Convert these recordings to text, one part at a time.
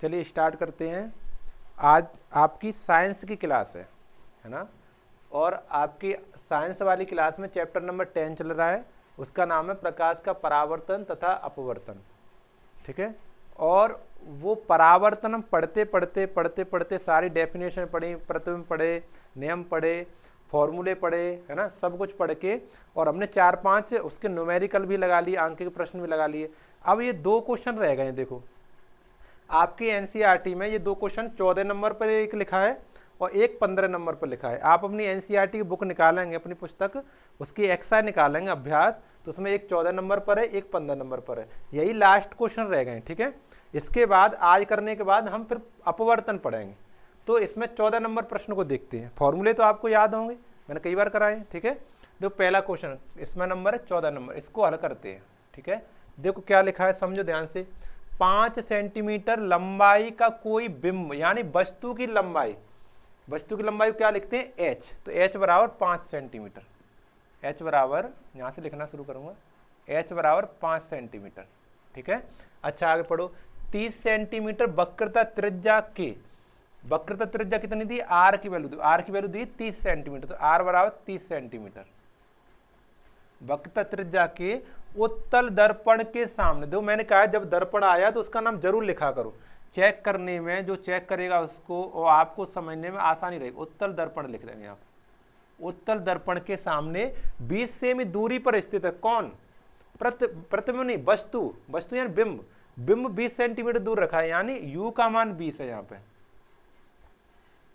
चलिए स्टार्ट करते हैं। आज आपकी साइंस की क्लास है ना, और आपकी साइंस वाली क्लास में चैप्टर नंबर 10 चल रहा है। उसका नाम है प्रकाश का परावर्तन तथा अपवर्तन। ठीक है, और वो परावर्तन हम पढ़ते पढ़ते सारी डेफिनेशन पढ़ी, प्रतिबिंब पढ़े, नियम पढ़े, फॉर्मूले पढ़े, है ना, सब कुछ पढ़ के, और हमने 4-5 उसके न्यूमेरिकल भी लगा लिए, अंक के प्रश्न भी लगा लिए। अब ये 2 क्वेश्चन रह गए। देखो आपकी एनसीईआरटी में ये 2 क्वेश्चन 14 नंबर पर एक लिखा है और एक 15 नंबर पर लिखा है। आप अपनी एनसीईआरटी की बुक निकालेंगे, अपनी पुस्तक, उसकी एक्सरसाइज निकालेंगे अभ्यास, तो उसमें एक 14 नंबर पर है, एक 15 नंबर पर है। यही लास्ट क्वेश्चन रह गए। ठीक है, इसके बाद आज करने के बाद हम फिर अपवर्तन पढ़ेंगे। तो इसमें 14 नंबर प्रश्न को देखते हैं। फॉर्मूले तो आपको याद होंगे, मैंने कई बार कराए। ठीक है, जो पहला क्वेश्चन इसमें नंबर है 14 नंबर, इसको हल करते हैं। ठीक है, देखो क्या लिखा है, समझो ध्यान से। 5 सेंटीमीटर लंबाई का कोई बिंब, यानी वस्तु की लंबाई, वस्तु की लंबाई क्या लिखते हैं, h, तो h बराबर 5 सेंटीमीटर। h बराबर, यहां से लिखना शुरू करूंगा, h बराबर 5 सेंटीमीटर। ठीक है, अच्छा आगे पढ़ो। 30 सेंटीमीटर वक्रता त्रिज्या के, वक्रता त्रिज्या कितनी दी, r की वैल्यू दी, r की वैल्यू दी 30 सेंटीमीटर, तो r बराबर 30 सेंटीमीटर। वक्रता त्रिज्या के उत्तल दर्पण के सामने, देखो मैंने कहा जब दर्पण आया तो उसका नाम जरूर लिखा करो, चेक करने में जो चेक करेगा उसको और आपको समझने में आसानी रहेगी। उत्तल दर्पण लिख देंगे आप। उत्तल दर्पण के सामने 20 सेमी दूरी पर स्थित है कौन, प्रतिबिंब नहीं, वस्तु, वस्तु यानी बिंब, बिंब 20 सेंटीमीटर दूर रखा है, यानी u का मान 20 है, यहाँ पे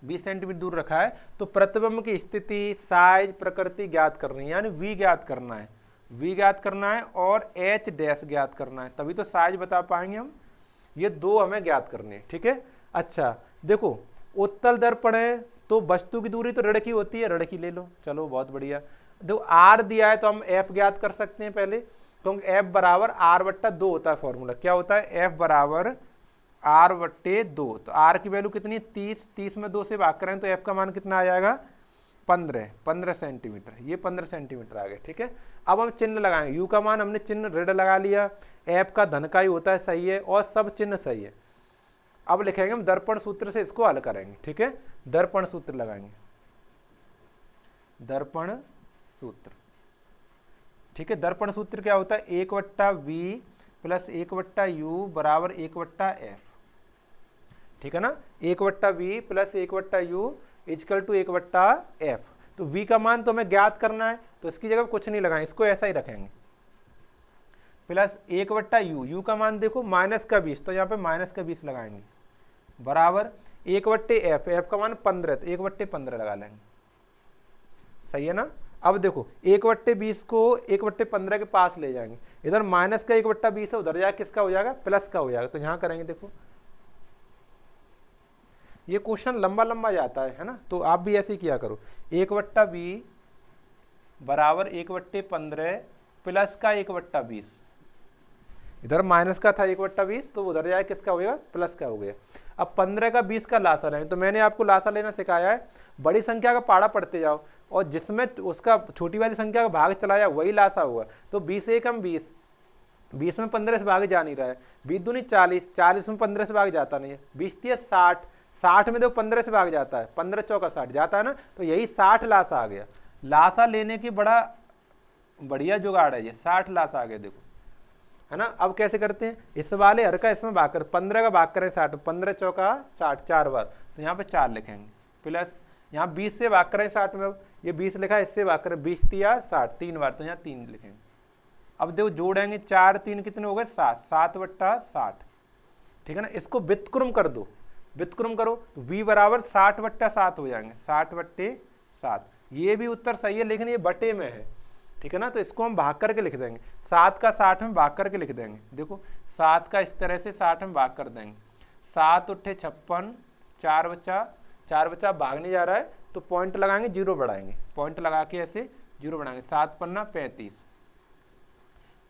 20 सेंटीमीटर दूर रखा है। तो प्रतिबिंब की स्थिति, साइज, प्रकृति ज्ञात करनी है, यानी v ज्ञात करना है, v ज्ञात करना है और h डैश ज्ञात करना है, तभी तो साइज बता पाएंगे हम। ये 2 हमें ज्ञात करने हैं। ठीक है, अच्छा देखो उत्तल दर्पण है तो वस्तु की दूरी तो ऋण की होती है, ऋण की ले लो, चलो बहुत बढ़िया। देखो r दिया है तो हम f ज्ञात कर सकते हैं पहले, तो f बराबर r/2 होता है। फॉर्मूला क्या होता है, f बराबर r/2। तो r की वैल्यू कितनी है, 30, 30 में 2 से भाग करें तो f का मान कितना आ जाएगा, 15 सेंटीमीटर। ये 15 सेंटीमीटर आ गए। ठीक है, अब हम चिन्ह लगाएंगे। u का मान हमने चिन्ह ऋण लगा लिया, f का धन का ही होता है, सही है, और सब चिन्ह सही है। अब लिखेंगे हम दर्पण सूत्र से इसको हल करेंगे। ठीक है, दर्पण सूत्र लगाएंगे, दर्पण सूत्र। ठीक है, दर्पण सूत्र क्या होता है, 1/v प्लस 1/u बराबर 1/f। ठीक है ना, 1/v plus 1/u is equal to 1/f। तो v का मान तो हमें ज्ञात करना है, तो इसकी जगह कुछ नहीं लगाएंगे, इसको ऐसा ही रखेंगे, प्लस 1/u, u का मान देखो -20, तो यहाँ पे -20 लगाएंगे, बराबर 1/f, f का मान 15, तो 1/15 लगा लेंगे। सही है ना। अब देखो 1/20 को 1/15 के पास ले जाएंगे, इधर माइनस का 1/20 है, उधर जाके किसका हो जाएगा, प्लस का हो जाएगा। तो यहाँ करेंगे, देखो ये क्वेश्चन लंबा लंबा जाता है ना, तो आप भी ऐसे ही किया करो। 1/20 बराबर 1/15 प्लस का 1/20, इधर माइनस का था 1/20, तो उधर जाए किसका हो गया, प्लस का हो गया। अब 15 का 20 का लासा लेंगे, तो मैंने आपको लासा लेना सिखाया है, बड़ी संख्या का पाड़ा पढ़ते जाओ, और जिसमें उसका छोटी वाली संख्या का भाग चला जाए वही लासा हुआ। तो 20 एकम 20, 20 में 15 से भाग जा नहीं रहा है, 20 दूनी 40, 40 में 15 से भाग जाता नहीं है, 20 30 60, 60 में देखो 15 से भाग जाता है, 15 चौका 60 जाता है ना, तो यही 60 लासा आ गया। लासा लेने की बड़ा बढ़िया जुगाड़ है ये, 60 लासा आ गया, देखो है ना। अब कैसे करते हैं, इस वाले हर का इसमें भाग कर, 15 का भाग करें 60, 15 चौका 60 4 बार, तो यहाँ पे 4 लिखेंगे, प्लस यहाँ 20 से भाग करें 60 में, ये 20 लिखा है, इससे भाग करें 20 तिया 60 3 बार, तो यहाँ 3 लिखेंगे। अब देखो जोड़ेंगे, 4 3 कितने हो गए, 7, 7/60। ठीक है ना, इसको व्युत्क्रम कर दो, व्युत्क्रम करो तो v बराबर 60/7 हो जाएंगे, 60/7। ये भी उत्तर सही है, लेकिन ये बटे में है। ठीक है ना, तो इसको हम भाग करके लिख देंगे, 7 का 60 में भाग करके लिख देंगे। देखो 7 का इस तरह से 60 में भाग कर देंगे, 7 उठे 56, 4 बचा भाग नहीं जा रहा है, तो पॉइंट लगाएंगे, 0 बढ़ाएंगे, पॉइंट लगा के ऐसे 0 बढ़ाएंगे, 7 पन्ना 35,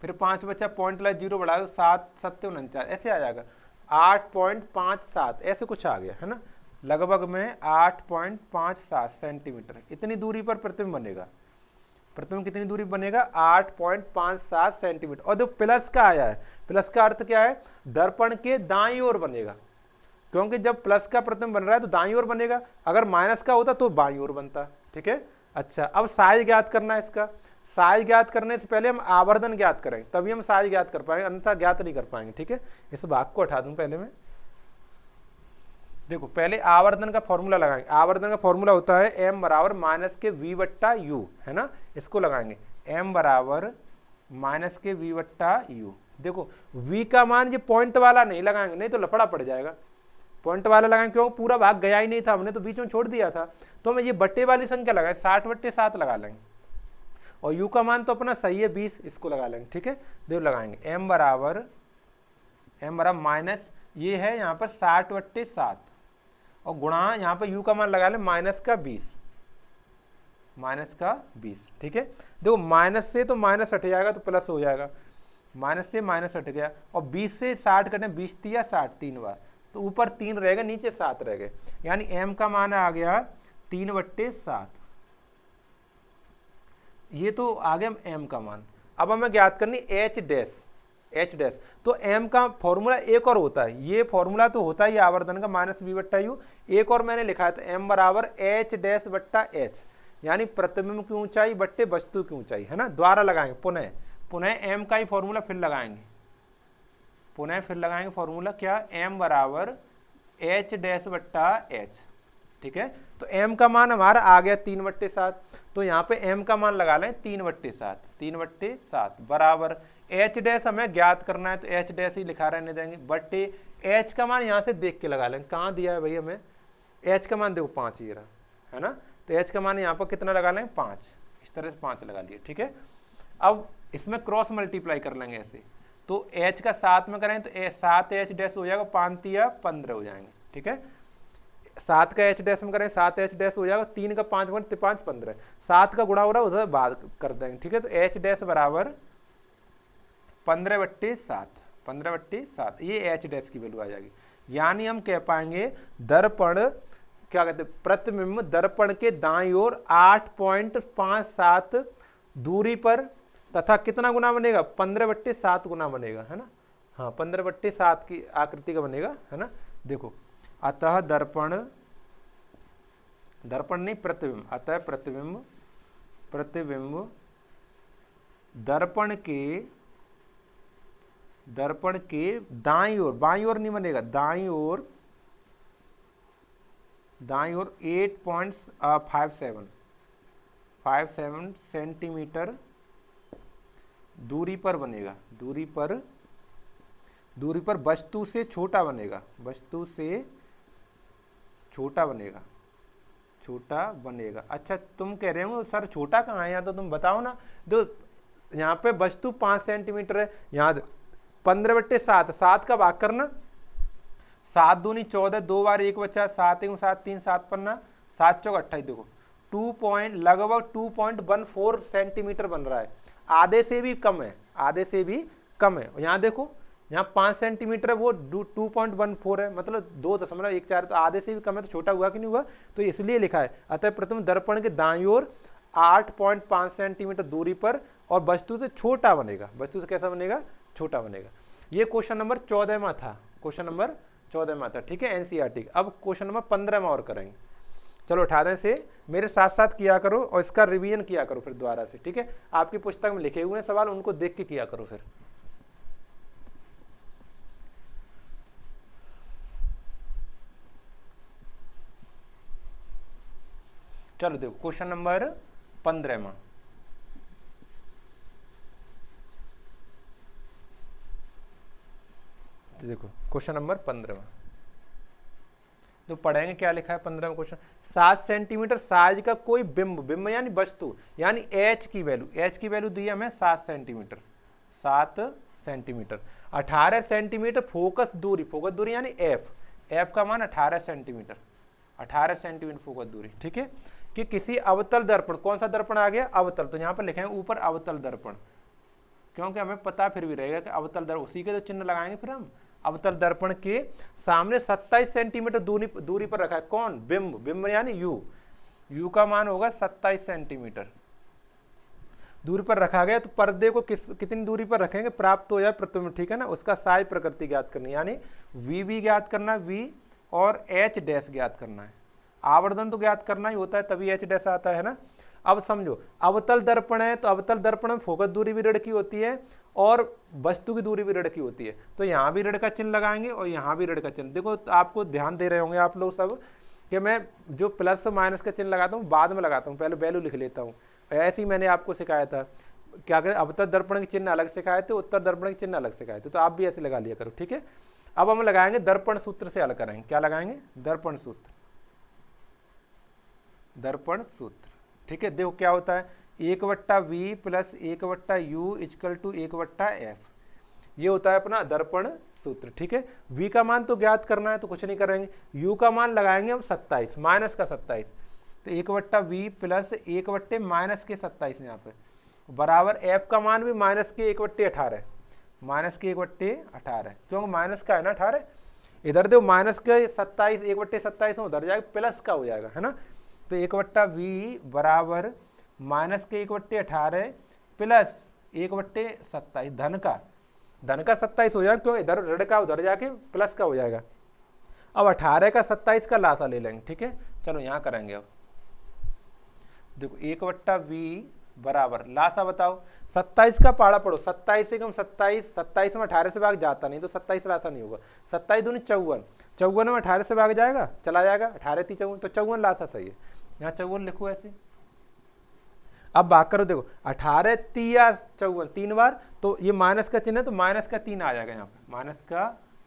फिर 5 बचा, पॉइंट लगा 0 बढ़ाए, तो 7 7 49, ऐसे आ जाएगा 8.57, ऐसे कुछ आ गया है ना, लगभग में 8.57 सेंटीमीटर। इतनी दूरी पर प्रतिबिंब बनेगा। प्रतिबिंब कितनी दूरी बनेगा, 8.57 सेंटीमीटर। और जो प्लस का आया है, प्लस का अर्थ क्या है, दर्पण के दाईं ओर बनेगा। क्योंकि जब प्लस का प्रतिबिंब बन रहा है तो दाईं ओर बनेगा, अगर माइनस का होता तो बाईं ओर बनता। ठीक है, अच्छा अब साइज ज्ञात करना है इसका। साइज ज्ञात करने से पहले हम आवर्धन ज्ञात करेंगे, तभी हम साइज ज्ञात कर पाएंगे, अन्यथा ज्ञात नहीं कर पाएंगे। ठीक है, इस भाग को हटा दूं पहले मैं। देखो पहले आवर्धन का फॉर्मूला लगाएंगे। आवर्धन का फॉर्मूला होता है m बराबर माइनस के v बट्टा u, है ना, इसको लगाएंगे m बराबर माइनस के v बट्टा u। देखो v का मान ये पॉइंट वाला नहीं लगाएंगे, नहीं तो लफड़ा पड़ जाएगा। पॉइंट वाला लगाएंगे क्योंकि पूरा भाग गया ही नहीं था, हमने तो बीच में छोड़ दिया था, तो हमें ये बट्टे वाली संख्या लगाए 60/7 लगा लेंगे। और u का मान तो अपना सही है 20, इसको लगा लेंगे। ठीक है, देखो लगाएंगे m बराबर माइनस ये है यहाँ पर 60/7 और गुणा यहाँ पर u का मान लगा लें माइनस का 20। ठीक है, देखो माइनस से तो माइनस हट जाएगा तो प्लस हो जाएगा, माइनस से माइनस हट गया, और 20 से 60 करने 20 या 60 तीन बार, तो ऊपर 3 रहेगा नीचे 7 रह गए, यानी m का मान आ गया 3/7। ये तो आ गया m का मान। अब हमें ज्ञात करनी h डैश। तो m का फॉर्मूला एक और होता है, ये फॉर्मूला तो होता है आवर्धन का माइनस v बट्टा u, एक और मैंने लिखा था m बराबर h डैश बट्टा h, यानी प्रतिबिंब की ऊंचाई बट्टे वस्तु की ऊंचाई, है ना। द्वारा लगाएंगे पुनः m का ही फॉर्मूला फिर लगाएंगे, फॉर्मूला क्या, m बराबर h डैश बट्टा h। ठीक है, तो m का मान हमारा आ गया 3/7, तो यहाँ पे m का मान लगा लें 3/7 बराबर h डैश हमें ज्ञात करना है, तो h डैश ही लिखा रहने देंगे, बट्टे h का मान यहाँ से देख के लगा लें, कहाँ दिया है भाई हमें, h का मान देखो 5 ये रहा, है ना, तो h का मान यहाँ पर कितना लगा लेंगे 5, इस तरह से 5 लगा लिए। ठीक है, अब इसमें क्रॉस मल्टीप्लाई कर लेंगे ऐसे, तो h का 7 में करें तो 7h डैश हो जाएगा, 5 या 15 हो जाएंगे। ठीक है, 7 का h डैश में करें 7h डैश हो जाएगा, 3 का 5 में 5 15, 7 का गुणा हो रहा है उधर बाद कर देंगे। ठीक है, तो h डैश बराबर 15/7, ये h डैश की वैल्यू आ जाएगी, यानी हम कह पाएंगे दर्पण क्या कहते हैं, प्रतिबिंब दर्पण के दाईं ओर 8.57 दूरी पर तथा कितना गुना बनेगा, 15/7 गुना बनेगा, है ना, हाँ 15/7 की आकृति का बनेगा, है ना। देखो अतः दर्पण नहीं प्रतिबिंब, अतः प्रतिबिंब दर्पण के दाईं ओर, बाईं ओर नहीं बनेगा, दाईं ओर 8.57 सेंटीमीटर दूरी पर बनेगा, दूरी पर वस्तु से छोटा बनेगा, छोटा बनेगा। अच्छा तुम कह रहे हो सर छोटा कहाँ है, यहाँ तो तुम बताओ ना, जो यहाँ पे वस्तु 5 सेंटीमीटर है, यहाँ 15/7, 7 का भाग करना, 7 दूनी 14, 2 बार 1 बचा, 7 1 7 3 7 पन्ना, 7 चौक 28, देखो लगभग 2.14 सेंटीमीटर बन रहा है, आधे से भी कम है, यहाँ देखो यहाँ 5 सेंटीमीटर है, वो 2.14 है, मतलब 2.14, तो आधे से भी कम है, तो छोटा हुआ कि नहीं हुआ, तो इसलिए लिखा है अतः प्रथम दर्पण के दाईं ओर 8.5 सेंटीमीटर दूरी पर और वस्तु से छोटा बनेगा, वस्तु से कैसा बनेगा, छोटा बनेगा। ये क्वेश्चन नंबर 14 में था, ठीक है, एनसीईआरटी। अब क्वेश्चन नंबर 15 में और करेंगे, चलो उठा दें से, मेरे साथ साथ किया करो और इसका रिवीजन किया करो फिर दोबारा से। ठीक है, आपकी पुस्तक में लिखे हुए हैं सवाल, उनको देख के किया करो फिर। चलो देखो क्वेश्चन नंबर 15 में, देखो क्वेश्चन नंबर 15 में तो पढ़ेंगे क्या लिखा है 15 में क्वेश्चन। 7 सेंटीमीटर साइज का कोई बिंब यानी वस्तु, यानी h की वैल्यू दी है हमें 7 सेंटीमीटर, 18 सेंटीमीटर फोकस दूरी यानी f का मान 18 सेंटीमीटर फोकस दूरी। ठीक है, कि किसी अवतल दर्पण, कौन सा दर्पण आ गया, अवतल, तो यहाँ पर लिखेंगे ऊपर अवतल दर्पण, क्योंकि हमें पता फिर भी रहेगा कि अवतल दर्पण, उसी के तो चिन्ह लगाएंगे फिर हम। अवतल दर्पण के सामने 27 सेंटीमीटर दूरी पर रखा है, कौन, बिंब यानी u का मान होगा 27 सेंटीमीटर दूरी पर रखा गया, तो पर्दे को कितनी दूरी पर रखेंगे, प्राप्त हो जाए प्रतिबिंब। ठीक है ना, उसका साई प्रकृति ज्ञात करनी, यानी v भी ज्ञात करना, v और एच डैश ज्ञात करना है। आवर्धन तो ज्ञात करना ही होता है, तभी एच डैश आता है ना। अब समझो, अवतल दर्पण है तो अवतल दर्पण में फोकस दूरी भी ऋण की होती है और वस्तु की दूरी भी ऋण की होती है, तो यहाँ भी ऋण का चिन्ह लगाएंगे और यहाँ भी ऋण का चिन्ह। देखो आपको ध्यान दे रहे होंगे आप लोग सब कि मैं जो प्लस माइनस का चिन्ह लगाता हूँ बाद में लगाता हूँ, पहले वैल्यू लिख लेता हूँ। ऐसे ही मैंने आपको सिखाया था, क्या करें, अवतल दर्पण के चिन्ह अलग सिखाए थे, उत्तर दर्पण के चिन्ह अलग सिखाए थे, तो आप भी ऐसे लगा लिया करो, ठीक है। अब हम लगाएंगे दर्पण सूत्र से हल करेंगे। क्या लगाएंगे? दर्पण सूत्र, दर्पण सूत्र, ठीक है। देखो क्या होता है, 1/v plus 1/u equal to 1/f, ये होता है अपना दर्पण सूत्र, ठीक है। v का मान तो ज्ञात करना है तो कुछ नहीं करेंगे, u का मान लगाएंगे हम 27, माइनस का 27, तो 1/v प्लस 1 माइनस के 27 यहाँ पे बराबर f का मान भी माइनस के 1/18, माइनस के 1/18, क्योंकि माइनस का है ना 18, इधर देखो माइनस के 27 1/27 उधर जाएगा, प्लस का हो जाएगा, है ना। तो 1/v बराबर माइनस के 1/18 प्लस 1/27 धन का 27 हो जाएगा, क्यों इधर ऋण का उधर जाके प्लस का हो जाएगा। अब 18 का 27 का लासा ले लेंगे, ठीक है। चलो यहाँ करेंगे। अब देखो 1/v बराबर लासा बताओ, 27 का पाड़ा पढ़ो, 27 से कम 27, 27 में 18 से भाग जाता नहीं तो 27 लासा नहीं होगा। 27 दूनी 54, 54 में 18 से भाग जाएगा, चला जाएगा, 18 × 54 तो 54 लासा सही है। यहाँ 54 लिखो ऐसे। अब भाग करो, देखो 18 × 54 3 बार, तो ये माइनस का चिन्ह है तो माइनस का 3 आ जाएगा यहाँ पे, माइनस का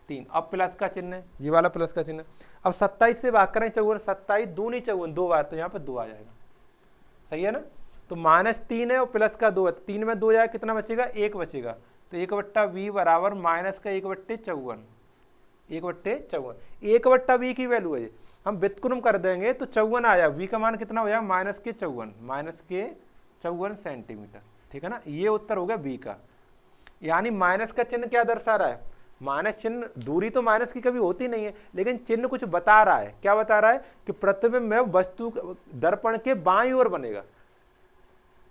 3। अब प्लस का चिन्ह है, ये वाला प्लस का चिन्ह। अब 27 से भाग करें 54, 27 दूनी 54 2 बार, तो यहाँ पे 2 आ जाएगा, सही है ना। तो -3 है और प्लस का 2 है, तो 3 में 2 जाएगा, कितना बचेगा? 1 बचेगा। तो 1/v बराबर माइनस का 1/54, 1/54, 1/v की वैल्यू है, हम व्युत्क्रम कर देंगे तो 54 आया। v का मान कितना हो जाएगा? माइनस के 54 सेंटीमीटर, ठीक है ना। ये उत्तर हो गया v का। यानी माइनस का चिन्ह क्या दर्शा रहा है? माइनस चिन्ह, दूरी तो माइनस की कभी होती नहीं है, लेकिन चिन्ह कुछ बता रहा है। क्या बता रहा है? कि प्रतिबिंब में वस्तु दर्पण के बाईं ओर बनेगा,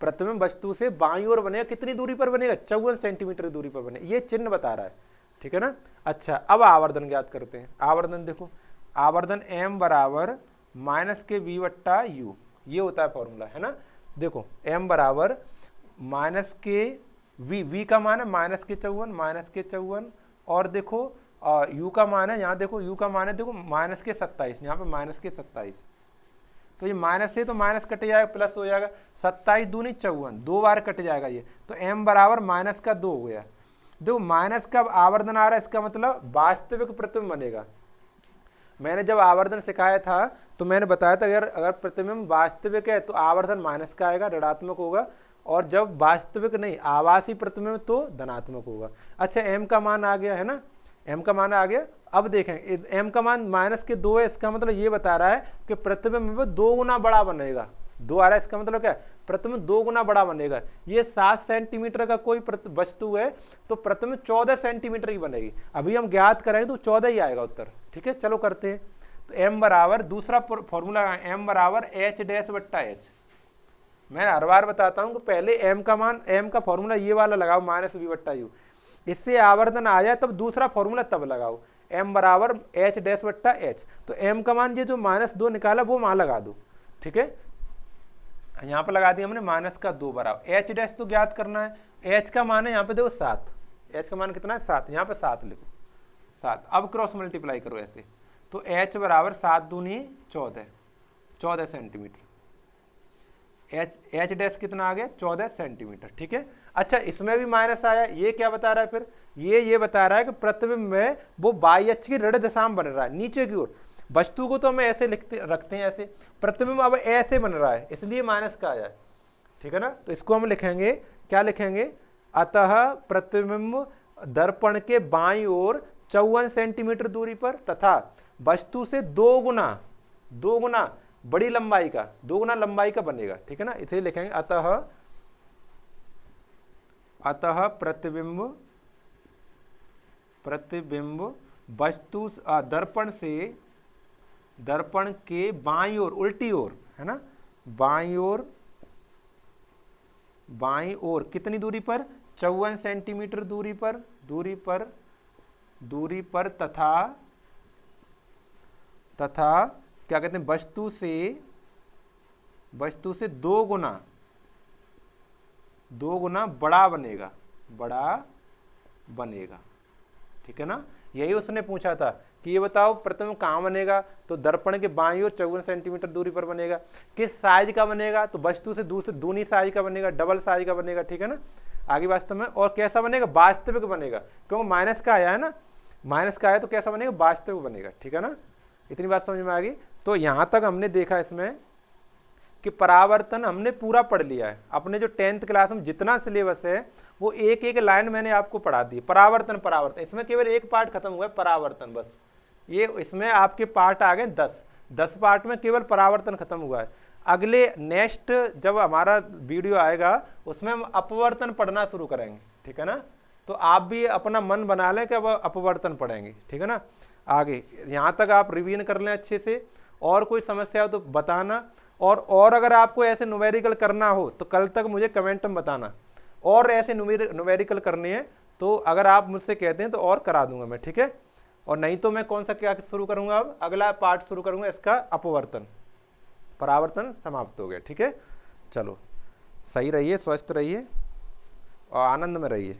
प्रतिबिंब वस्तु से बाईं ओर बनेगा। कितनी दूरी पर बनेगा? 54 सेंटीमीटर दूरी पर बनेगा, ये चिन्ह बता रहा है, ठीक है ना। अच्छा, अब आवर्धन ज्ञात करते हैं। आवर्धन देखो, आवर्धन m बराबर माइनस के v/u, ये होता है फॉर्मूला, है ना। देखो m बराबर माइनस के v का मान है माइनस के 54, और देखो u का मान है, यहाँ देखो u का मान है, देखो माइनस के 27, यहाँ पे माइनस के 27, तो ये माइनस से तो माइनस कट जाएगा, प्लस हो जाएगा। 27 दूनी 54, 2 बार कट जाएगा ये, तो m बराबर माइनस का 2 हो गया। देखो माइनस का आवर्धन आ रहा है, इसका मतलब वास्तविक प्रतिबिंब बनेगा। मैंने जब आवर्धन सिखाया था तो मैंने बताया था अगर प्रतिबिंब वास्तविक है तो आवर्धन माइनस का आएगा, ऋणात्मक होगा, और जब वास्तविक नहीं आभासी प्रतिबिंब तो धनात्मक होगा। अच्छा, m का मान आ गया है ना, m का मान आ गया। अब देखें m का मान माइनस के 2 है, इसका मतलब ये बता रहा है कि प्रतिबिंब 2 गुना बड़ा बनेगा। 2 आ रहा है, इसका मतलब क्या है? प्रतिबिंब 2 गुना बड़ा बनेगा। ये 7 सेंटीमीटर का कोई वस्तु है तो प्रतिबिंब 14 सेंटीमीटर की बनेगी। अभी हम ज्ञात करेंगे तो 14 ही आएगा उत्तर, ठीक है। चलो करते हैं। तो m बराबर, दूसरा फॉर्मूला m बराबर h'/h। मैं हर बार बताता हूँ कि पहले m का मान, m का फॉर्मूला ये वाला लगाओ, माइनस v/u, इससे आवर्धन आया तब दूसरा फॉर्मूला तब लगाओ, m बराबर h'/h। तो m का मान ये जो -2 निकाला वो मान लगा दो, ठीक है। यहाँ पर लगा दिया हमने माइनस का 2 बराबर h' तो ज्ञात करना है। h का मान है यहाँ पे देखो 7, h का मान कितना है? 7, यहाँ पे 7 लिखो, 7। अब क्रॉस मल्टीप्लाई करो ऐसे, तो h बराबर 7 दूनी 14 सेंटीमीटर, h' कितना आ गया? 14 सेंटीमीटर, ठीक है। अच्छा, इसमें भी माइनस आया, ये क्या बता रहा है फिर? ये बता रहा है कि प्रतिबिंब में वो बाई अक्ष की ऋण दिशा में बन रहा है, नीचे की ओर। वस्तु को तो हम ऐसे रखते हैं ऐसे, प्रतिबिंब अब ऐसे बन रहा है, इसलिए माइनस का आया, ठीक है ना। तो इसको हम लिखेंगे, क्या लिखेंगे? अतः प्रतिबिंब दर्पण के बाईं ओर 54 सेंटीमीटर दूरी पर तथा वस्तु से 2 गुना बड़ी लंबाई का, 2 गुना लंबाई का बनेगा, ठीक है ना। इसे लिखेंगे अतः प्रतिबिंब वस्तु दर्पण के बाईं ओर, उल्टी ओर, है ना, बाईं ओर कितनी दूरी पर? 54 सेंटीमीटर दूरी पर तथा तथा क्या कहते हैं, वस्तु से दो गुना बड़ा बनेगा। ठीक है ना, यही उसने पूछा था कि ये बताओ प्रतिबिंब कहाँ बनेगा, तो दर्पण के बाईं ओर 54 सेंटीमीटर दूरी पर बनेगा। किस साइज का बनेगा, तो वस्तु से दूनी साइज का बनेगा, डबल साइज का बनेगा। ठीक है ना, आगे वास्तव में, और कैसा बनेगा, वास्तविक बनेगा, क्योंकि माइनस का आया है ना, माइनस का आया तो कैसा बनेगा, वास्तविक बनेगा। ठीक है ना, इतनी बात समझ में आ गई। तो यहाँ तक हमने देखा इसमें कि परावर्तन हमने पूरा पढ़ लिया है। अपने जो 10th क्लास में जितना सिलेबस है वो एक एक लाइन मैंने आपको पढ़ा दी। परावर्तन इसमें केवल एक पार्ट खत्म हुआ है, परावर्तन, बस। ये इसमें आपके पार्ट आ गए 10 पार्ट में केवल परावर्तन खत्म हुआ है। अगले नेक्स्ट जब हमारा वीडियो आएगा उसमें हम अपवर्तन पढ़ना शुरू करेंगे। ठीक है ना, तो आप भी अपना मन बना लें कि अब अपवर्तन पढ़ेंगे। ठीक है ना, आगे यहाँ तक आप रिवीजन कर लें अच्छे से, और कोई समस्या हो तो बताना, और अगर आपको ऐसे न्यूमेरिकल करना हो तो कल तक मुझे कमेंट में बताना, और ऐसे न्यूमेरिकल करने हैं तो अगर आप मुझसे कहते हैं तो और करा दूंगा मैं। ठीक है, और नहीं तो मैं कौन सा क्या शुरू करूंगा, अब अगला पार्ट शुरू करूंगा इसका, अपवर्तन। परावर्तन समाप्त हो गया। ठीक है, चलो, सही रहिए, स्वस्थ रहिए और आनंद में रहिए।